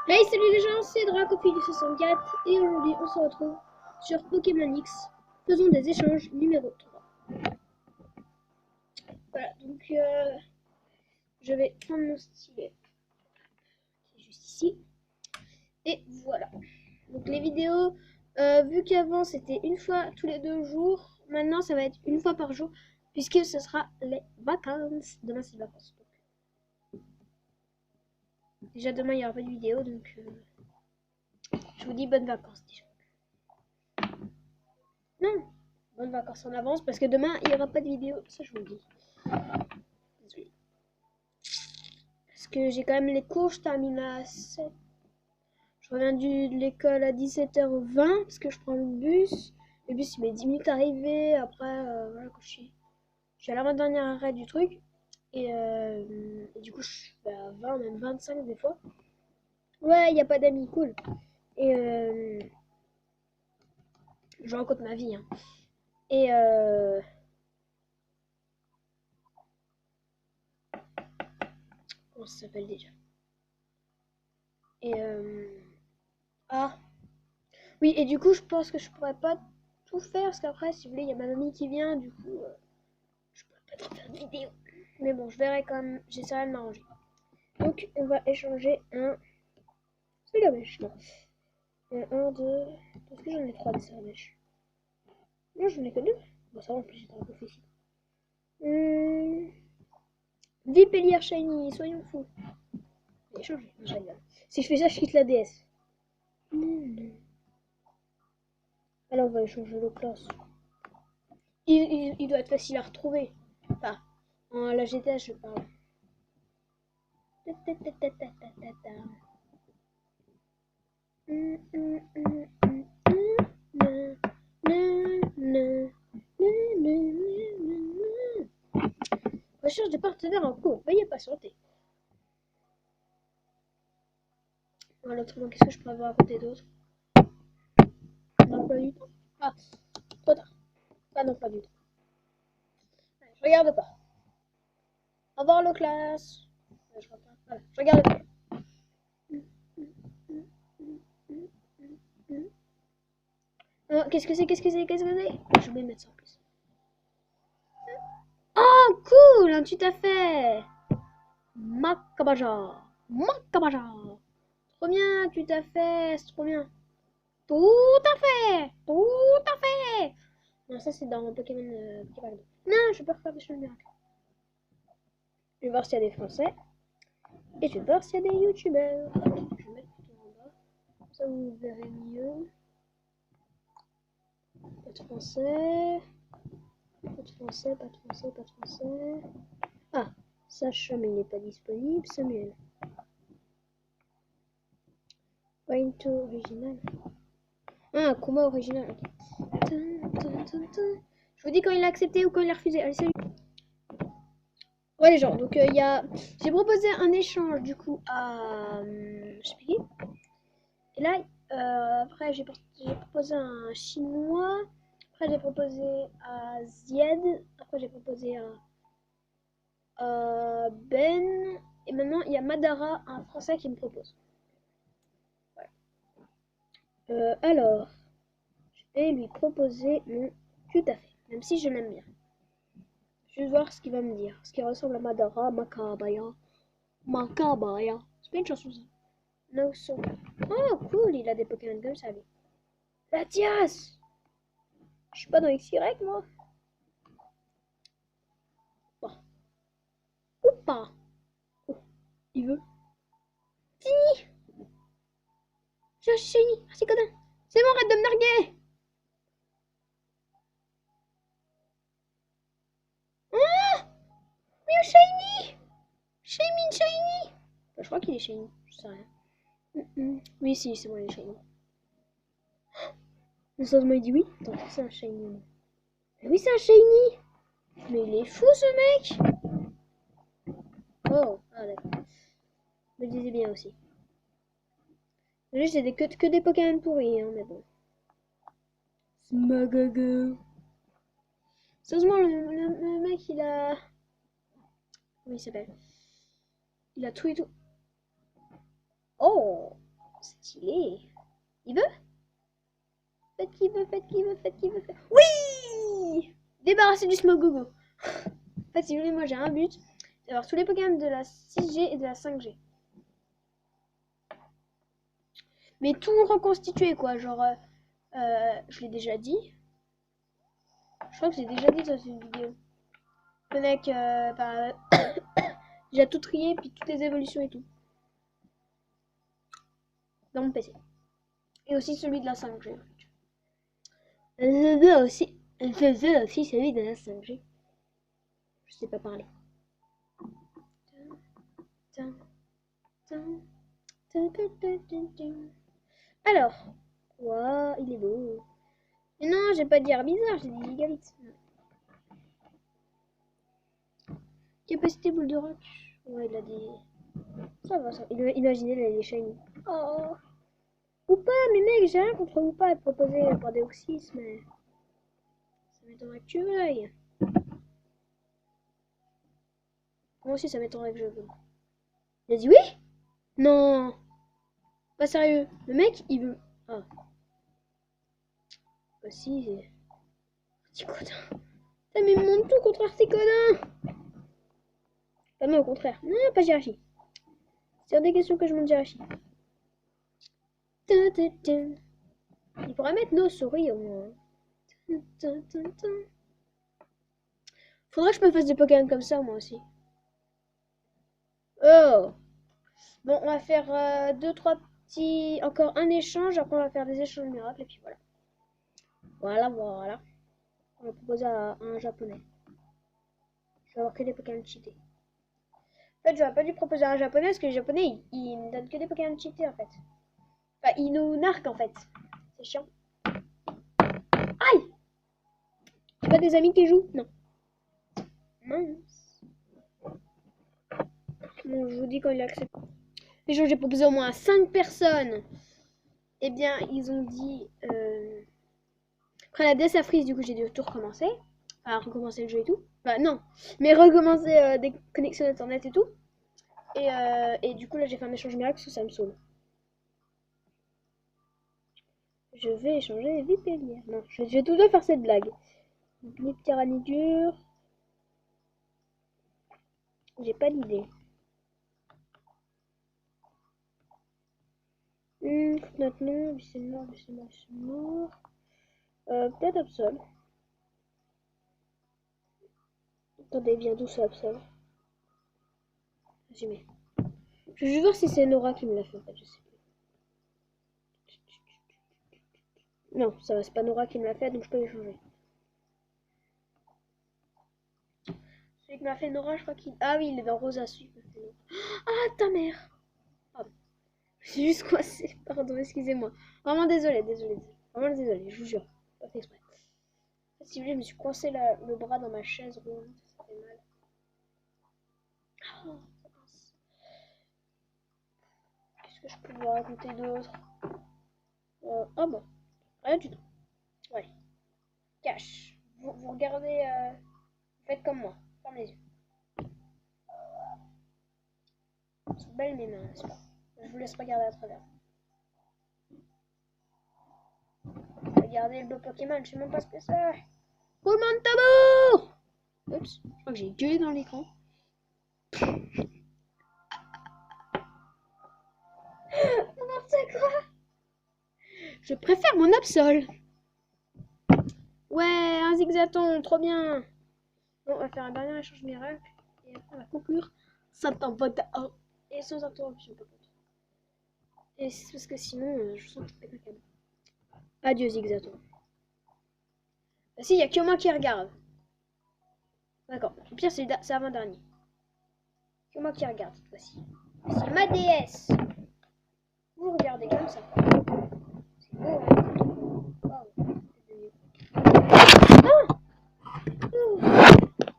Hey, salut les gens, c'est Dracophilie64 et aujourd'hui on se retrouve sur Pokémon X. Faisons des échanges numéro 3. Voilà, donc je vais prendre mon stylet qui est juste ici. Et voilà. Donc les vidéos, vu qu'avant c'était une fois tous les 2 jours, maintenant ça va être une fois par jour puisque ce sera les vacances. Demain c'est les vacances. Donc, déjà demain il n'y aura pas de vidéo donc je vous dis bonnes vacances déjà. Non, bonnes vacances en avance parce que demain il n'y aura pas de vidéo, ça je vous le dis. Désolée. Parce que j'ai quand même les cours, je termine à 7. Je reviens de l'école à 17h20 parce que je prends le bus. Le bus il met 10 minutes à arriver. Après, voilà, quand je suis à l'avant-dernier arrêt du truc. Et du coup, je suis à 20, même 25 des fois. Ouais, il n'y a pas d'amis, cool. Et je rencontre ma vie. Hein. Et comment ça s'appelle déjà? Et ah, oui, et du coup, je pense que je pourrais pas tout faire parce qu'après, si vous voulez, il y a ma mamie qui vient. Du coup, je pourrais pas trop faire de vidéo. Mais bon, je verrai quand même, j'essaierai de m'arranger. Donc, on va échanger un. C'est la mèche, non. Un, deux. Est-ce que j'en ai trois des mèche? Non, j'en ai que deux. Bon, ça va, en plus, j'étais un peu facile. Vipellier Shiny, soyons fous. Échanger, je rigole. Si je fais ça, je quitte la DS. Alors, on va échanger le classe. Il doit être facile à retrouver. Enfin, en la GTA, je parle. Recherche de partenaires en cours. Veuillez patienter. Voilà, autrement, qu'est-ce que je pourrais vous raconter d'autre? Non, pas du tout. Ah, trop tard. Ah non, pas du tout. Allez, je regarde pas. Au revoir, le classe. Je regarde. Voilà, je regarde pas. Oh, qu'est-ce que c'est? Qu'est-ce que c'est? Qu'est-ce que c'est? Je vais mettre ça en plus. Oh, cool! Un tout à fait! Makabaja! Makabaja! Trop bien, tout à fait! C'est trop bien! Tout à fait! Tout à fait! Non, ça c'est dans Pokémon Pokémon. Non, je peux pas faire des choses miracles. Je vais voir s'il y a des Français. Et je vais voir s'il y a des youtubeurs. Je vais mettre tout en bas. Ça vous verrez mieux. Pas de français. Pas de français, pas de français, pas de français. Ah, Sacha, mais il n'est pas disponible. Samuel. Point original. Ah, combat original. Okay. Je vous dis quand il a accepté ou quand il a refusé. Allez, salut. Ouais, les gens. Donc, j'ai proposé un échange du coup à. Je sais plus qui. Et là, après, j'ai proposé un chinois. Après, j'ai proposé à Zied. Après, j'ai proposé à Ben. Et maintenant, il y a Madara, un français, qui me propose. Voilà. Alors, je vais lui proposer mon tout à fait. Même si je l'aime bien. Je vais voir ce qu'il va me dire. Ce qui ressemble à Madara, Makabaya. Makabaya. C'est pas une chanson ça. No so. Oh, cool, il a des Pokémon comme ça, lui. Latias! Je suis pas dans XY, moi. Bon. Ou pas. Oh, il veut. Fini! J'ai Shiny. Merci, connard. C'est bon, arrête de me narguer! Oh! Mais Shiny! Shiny! Bah, je crois qu'il est Shiny. Je sais rien. Oui, si, c'est bon, il est Shiny. Le sens il dit oui. Attends, c'est un Shiny. Mais oui, c'est un Shiny! Mais il est fou, ce mec! Oh, ah d'accord. Je me disais bien aussi. Juste, c'est que des Pokémon pourris, hein, mais bon. Smagaga. Sérieusement, le mec, il a. Comment il s'appelle? Il a tout et tout. Oh! stylé. Il veut? Faites qui veut, faites qui veut, faites qui veut. Oui! Débarrasser du Smogogo. En fait, si vous voulez, moi j'ai un but. C'est d'avoir tous les Pokémon de la 6G et de la 5G. Mais tout reconstitué, quoi. Genre, je l'ai déjà dit. Je crois que j'ai déjà dit dans une vidéo. Avec, j'ai tout trié, puis toutes les évolutions et tout. Dans mon PC. Et aussi celui de la 5G. Je veux aussi celui de la 5G. Je sais pas parler. Alors, wow, il est beau. Mais non, j'ai pas dire bizarre, j'ai dit gigabits. Capacité boule de rock. Ouais, il a dit. Ça va, ça. Imaginez, là, il est shiny. Oh. Ou pas, mais mec, j'ai rien contre ou pas être proposé par Deoxys, mais. Ça m'étonnerait que tu veuilles. Moi aussi, ça m'étonnerait que je veuille. Il a dit oui? Non. Pas sérieux. Le mec, il veut. Ah. Bah si. Petit codin. Ça mais monte tout contre Articodin. Pas non, au contraire. Non, pas Jirachi. C'est des questions que je monte Jirachi. Il pourrait mettre nos souris au moins. Faudrait que je me fasse des Pokémon comme ça, moi aussi. Oh. Bon, on va faire 2-3 petits... Encore un échange, après on va faire des échanges miracles, et puis voilà. Voilà. On va proposer à un japonais. Je vais avoir que des Pokémon cheatés. En fait, j'aurais pas dû proposer à un japonais, parce que les japonais, ils me donnent que des Pokémon cheatés, en fait. Enfin, ils nous narquent, en fait. C'est chiant. Aïe! J'ai pas des amis qui jouent? Non. Mince. Bon, je vous dis quand il accepte. Les gens, j'ai proposé au moins à 5 personnes. Eh bien, ils ont dit... Après la DS a freeze, du coup, j'ai dû tout recommencer. Enfin, recommencer le jeu et tout. Bah non, mais recommencer des connexions internet et tout. Et du coup, là, j'ai fait un échange miracle parce que ça me saoule. Je vais échanger Vipellier. Non, je vais tout de suite faire cette blague. Une tyrannie dure. J'ai pas d'idée. Maintenant, c'est mort. Peut-être Absol. Attendez, bien d'où ça Absol. J'y mets. Je vais voir si c'est Nora qui me l'a fait en fait, je sais plus. Non, ça va, c'est pas Nora qui me l'a fait, donc je peux l'échanger. Celui qui m'a fait Nora, je crois qu'il... Ah oui, il est dans Rosa, celui qui m'a fait Nora. Ah, ta mère! Pardon. J'ai juste coincé. Pardon, excusez-moi. Vraiment désolé. Vraiment désolé, je vous jure. Pas fait exprès. Si vous voulez, je me suis coincé le bras dans ma chaise roulante. Ça fait mal. Oh, qu'est-ce que je peux vous raconter d'autre? Oh bon, rien du tout. Ouais. Cache. Vous regardez. Vous faites comme moi. Ferme les yeux. Elles sont belles mes mains, n'est-ce pas? Je vous laisse regarder à travers. Regardez le beau Pokémon, je sais même pas ce que c'est. Roulement de tambour! Oups, je crois que j'ai gueulé dans l'écran. N'importe quoi! Je préfère mon Absol. Ouais, un Zigzaton, trop bien. Bon, on va faire un dernier échange miracle. Et après, on va conclure. Ça t'envoie et sans interruption, par contre. Et c'est parce que sinon, je sens que je pète un câble. Adieu, Zigzaton. Bah si, il n'y a que moi qui regarde. D'accord. Le pire, c'est avant-dernier. Que moi qui regarde cette fois-ci. C'est ma DS. Vous regardez comme ça. C'est beau, hein. Wow. Ah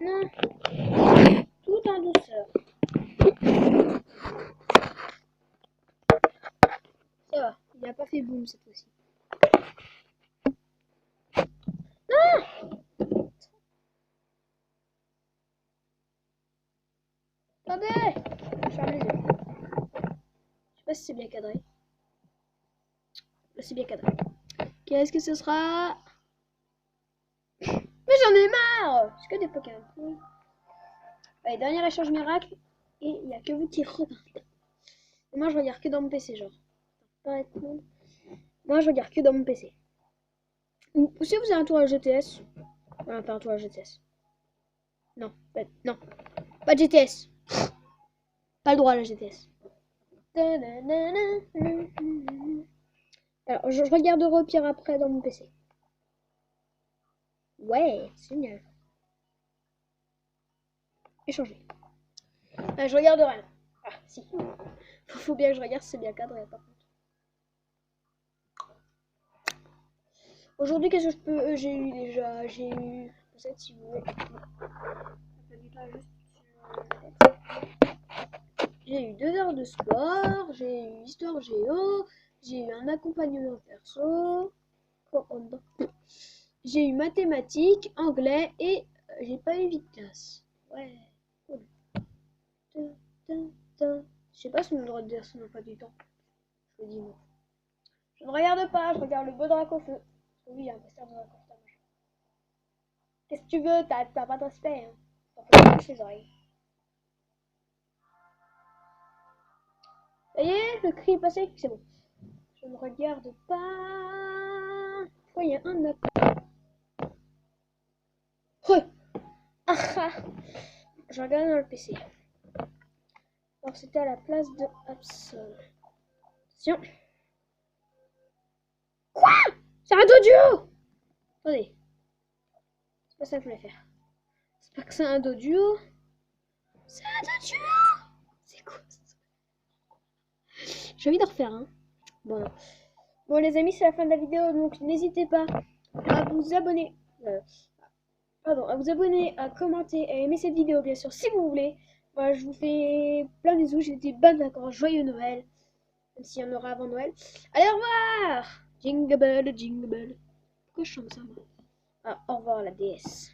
non. Tout en douceur. Ça va. Il n'a pas fait boum cette fois-ci. Non. Attendez. Je ferme les yeux. Je sais pas si c'est bien cadré. C'est bien cadré. Qu'est-ce que ce sera? Mais j'en ai marre! C'est que des Pokémon. Allez, dernier échange miracle. Et il n'y a que vous qui regardez. Moi, je regarde que dans mon PC, genre. Moi, je regarde que dans mon PC. Ou si vous avez un tour à GTS. Voilà, pas un tour à GTS. Non, non. Pas de GTS. Pas le droit à la GTS. Alors, je regarderai au pire après dans mon PC. Ouais, c'est génial. Échanger. Je regarderai. Ah, si. Faut bien que je regarde si c'est bien cadré, par contre. Aujourd'hui, qu'est-ce que je peux... j'ai eu déjà... J'ai eu... Peut-être si vous voulez... J'ai eu 2 heures de sport, j'ai eu histoire géo, j'ai eu un accompagnement perso, j'ai eu mathématiques, anglais et j'ai pas eu vite classe. Ouais, cool. Je sais pas si on a le droit de dire ça, non, pas du temps. Je dis non. Je ne regarde pas, je regarde le beau drac au feu. Oui, il y a un poster de drac au feu. Qu'est-ce que tu veux? T'as pas de respect, hein. T'en fais pas les oreilles. Ça y est, le cri est passé, c'est bon. Je ne regarde pas. Pourquoi il y a un appel? Je regarde dans le PC. Alors c'était à la place de Absol. Attention. Quoi? C'est un doduo! Attendez. C'est pas ça que je voulais faire. C'est pas que c'est un doduo. C'est un doduo! C'est quoi ça? J'ai envie de refaire, hein. Bon. Bon les amis, c'est la fin de la vidéo, donc n'hésitez pas à vous abonner. À vous abonner, à commenter, à aimer cette vidéo, bien sûr, si vous voulez. Voilà, je vous fais plein de bisous, j'ai des bonnes vacances, joyeux Noël, même s'il y en aura avant Noël. Allez, au revoir! Jingle bell, jingle bell. Pourquoi je chante ça, moi? Ah, au revoir la déesse.